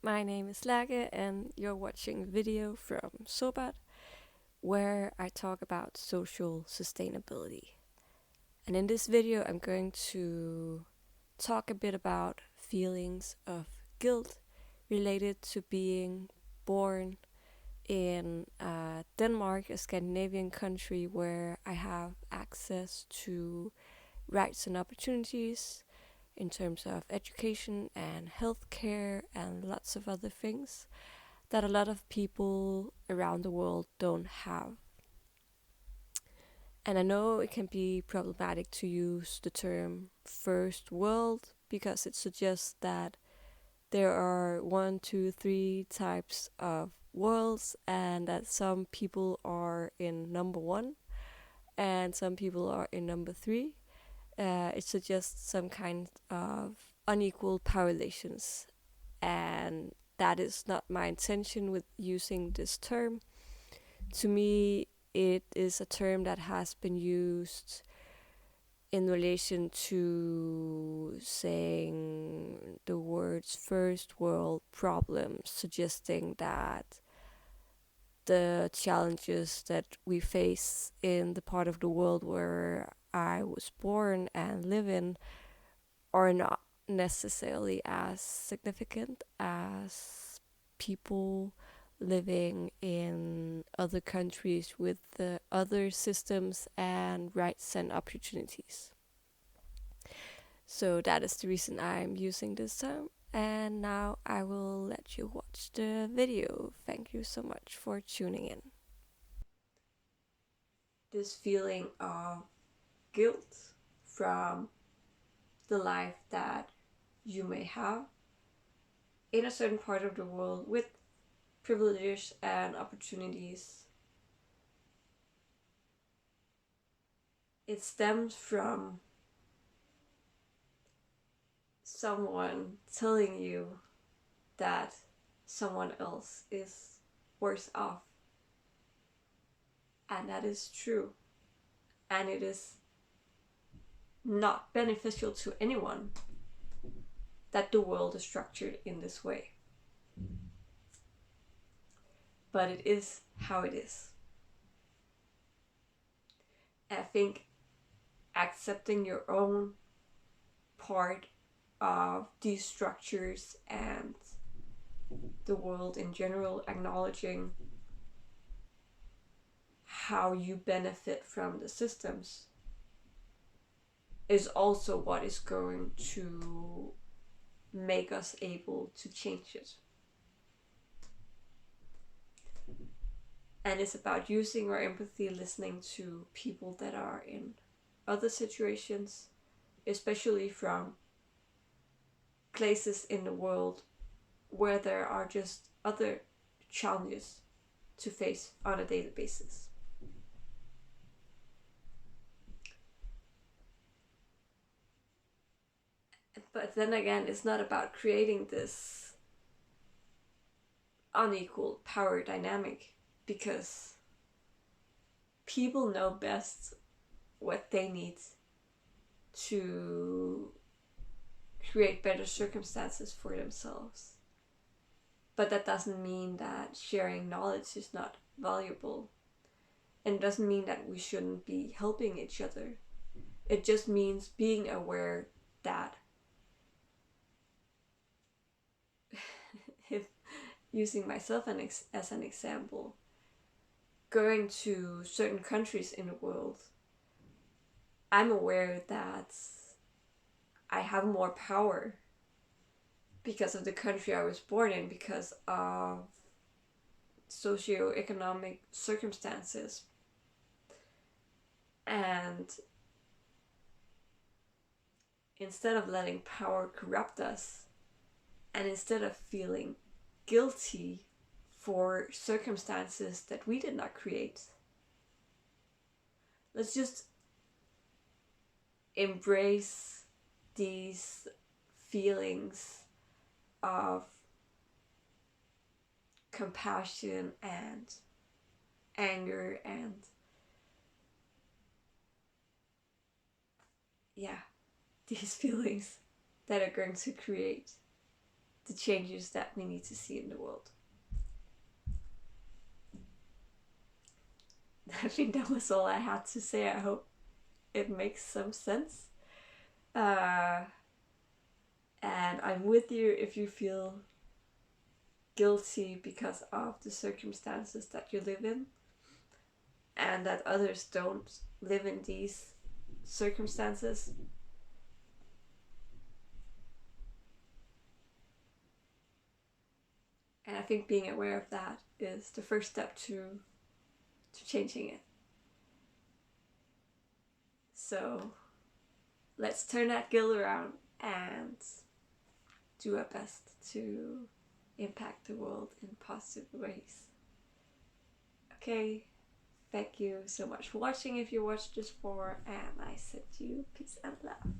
my name is Lage and you're watching a video from Sobat where I talk about social sustainability. And in this video I'm going to talk a bit about feelings of guilt related to being born in Denmark, a Scandinavian country where I have access to rights and opportunities in terms of education and healthcare and lots of other things that a lot of people around the world don't have. And I know it can be problematic to use the term first world because it suggests that there are 1, 2, 3 types of worlds and that some people are in number 1 and some people are in number 3. It suggests some kind of unequal power relations, and that is not my intention with using this term. To me, it is a term that has been used in relation to saying the words first world problems, suggesting that the challenges that we face in the part of the world where I was born and live in are not necessarily as significant as people living in other countries with the other systems and rights and opportunities. So that is the reason I'm using this term. And now I will let you watch the video. Thank you so much for tuning in. This feeling of guilt from the life that you may have in a certain part of the world with privileges and opportunities. It stems from someone telling you that someone else is worse off. And that is true. And it is not beneficial to anyone that the world is structured in this way. But it is how it is. I think accepting your own part of these structures and the world in general, acknowledging how you benefit from the systems, is also what is going to make us able to change it. And it's about using our empathy, listening to people that are in other situations, especially from places in the world where there are just other challenges to face on a daily basis. But then again, it's not about creating this unequal power dynamic, because people know best what they need to create better circumstances for themselves. But that doesn't mean that sharing knowledge is not valuable. And it doesn't mean that we shouldn't be helping each other. It just means being aware that if using myself as an example, going to certain countries in the world, I'm aware that I have more power because of the country I was born in, because of socioeconomic circumstances. And instead of letting power corrupt us, and instead of feeling guilty for circumstances that we did not create, let's just embrace these feelings of compassion and anger and these feelings that are going to create the changes that we need to see in the world. I think that was all I had to say. I hope it makes some sense. And I'm with you if you feel guilty because of the circumstances that you live in, and that others don't live in these circumstances. And I think being aware of that is the first step to changing it. So let's turn that guilt around and do our best to impact the world in positive ways. Okay, thank you so much for watching if you watched this far, and I send you peace and love.